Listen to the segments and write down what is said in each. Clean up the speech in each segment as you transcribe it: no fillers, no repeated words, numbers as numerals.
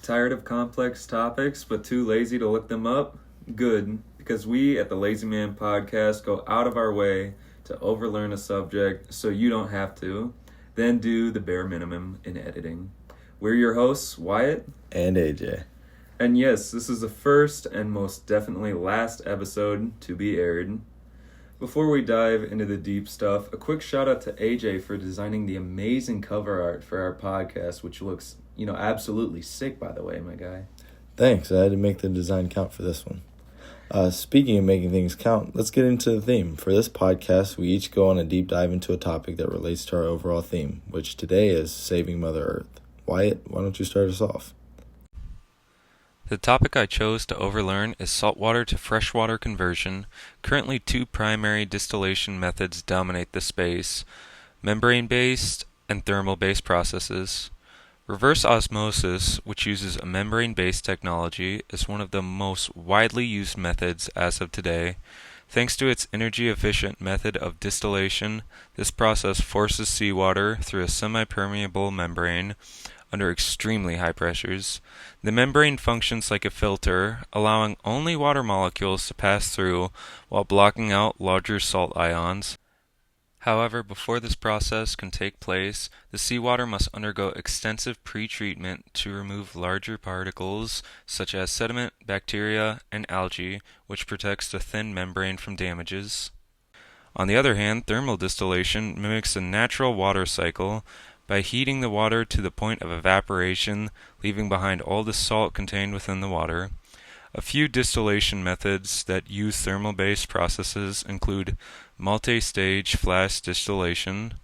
Tired of complex topics but too lazy to look them up? Good, because we at the Lazy Man Podcast go out of our way to overlearn a subject so you don't have to, then do the bare minimum in editing. We're your hosts, Wyatt and AJ. And yes, this is the first and most definitely last episode to be aired. Before we dive into the deep stuff, a quick shout out to AJ for designing the amazing cover art for our podcast, which looks, absolutely sick, by the way, my guy. Thanks. I had to make the design count for this one. Speaking of making things count, let's get into the theme. For this podcast, we each go on a deep dive into a topic that relates to our overall theme, which today is saving Mother Earth. Wyatt, why don't you start us off? The topic I chose to overlearn is saltwater to freshwater conversion. Currently, two primary distillation methods dominate the space: membrane-based and thermal-based processes. Reverse osmosis, which uses a membrane-based technology, is one of the most widely used methods as of today. Thanks to its energy-efficient method of distillation, this process forces seawater through a semi-permeable membrane under extremely high pressures. The membrane functions like a filter, allowing only water molecules to pass through while blocking out larger salt ions. However, before this process can take place, the seawater must undergo extensive pre-treatment to remove larger particles such as sediment, bacteria, and algae, which protects the thin membrane from damages. On the other hand, thermal distillation mimics a natural water cycle by heating the water to the point of evaporation, leaving behind all the salt contained within the water. A few distillation methods that use thermal-based processes include multi-stage flash distillation,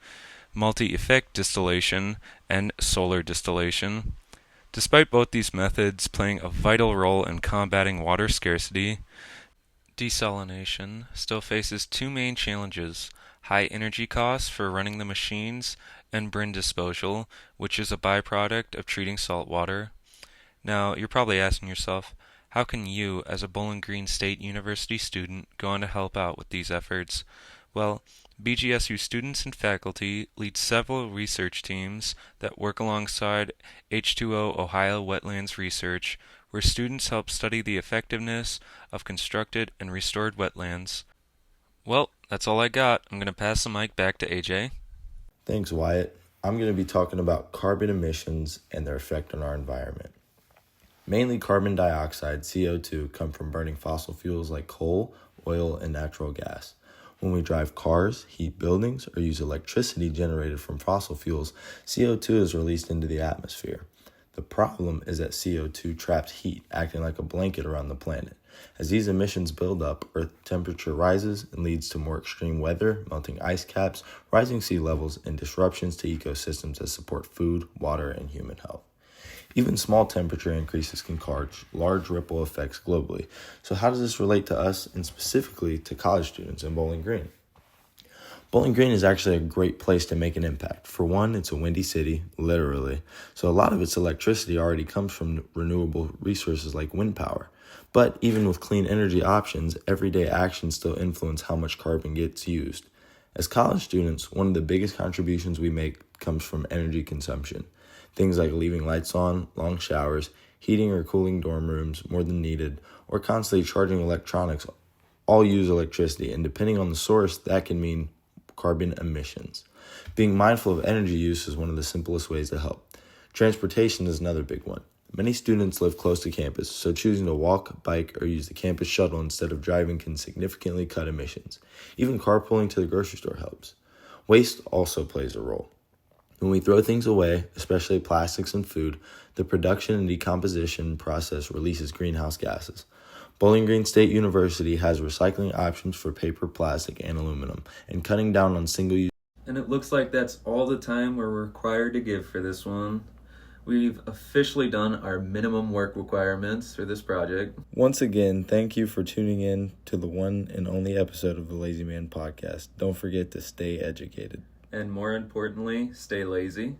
multi-effect distillation, and solar distillation. Despite both these methods playing a vital role in combating water scarcity, desalination still faces two main challenges: high energy costs for running the machines, and brine disposal, which is a byproduct of treating salt water. Now, you're probably asking yourself, how can you, as a Bowling Green State University student, go on to help out with these efforts? Well, BGSU students and faculty lead several research teams that work alongside H2O Ohio Wetlands Research, where students help study the effectiveness of constructed and restored wetlands. Well, that's all I got. I'm going to pass the mic back to AJ. Thanks, Wyatt. I'm going to be talking about carbon emissions and their effect on our environment. Mainly carbon dioxide, CO2, come from burning fossil fuels like coal, oil, and natural gas. When we drive cars, heat buildings, or use electricity generated from fossil fuels, CO2 is released into the atmosphere. The problem is that CO2 traps heat, acting like a blanket around the planet. As these emissions build up, Earth temperature rises and leads to more extreme weather, melting ice caps, rising sea levels, and disruptions to ecosystems that support food, water, and human health. Even small temperature increases can cause large ripple effects globally. So how does this relate to us, and specifically to college students in Bowling Green? Bowling Green is actually a great place to make an impact. For one, it's a windy city, literally, so a lot of its electricity already comes from renewable resources like wind power. But even with clean energy options, everyday actions still influence how much carbon gets used. As college students, one of the biggest contributions we make comes from energy consumption. Things like leaving lights on, long showers, heating or cooling dorm rooms more than needed, or constantly charging electronics all use electricity, and depending on the source, that can mean carbon emissions. Being mindful of energy use is one of the simplest ways to help. Transportation is another big one. Many students live close to campus, so choosing to walk, bike, or use the campus shuttle instead of driving can significantly cut emissions. Even carpooling to the grocery store helps. Waste also plays a role. When we throw things away, especially plastics and food, the production and decomposition process releases greenhouse gases. Bowling Green State University has recycling options for paper, plastic, and aluminum, and cutting down on single-use. And it looks like that's all the time we're required to give for this one. We've officially done our minimum work requirements for this project. Once again, thank you for tuning in to the one and only episode of the Lazy Man Podcast. Don't forget to stay educated. And more importantly, stay lazy.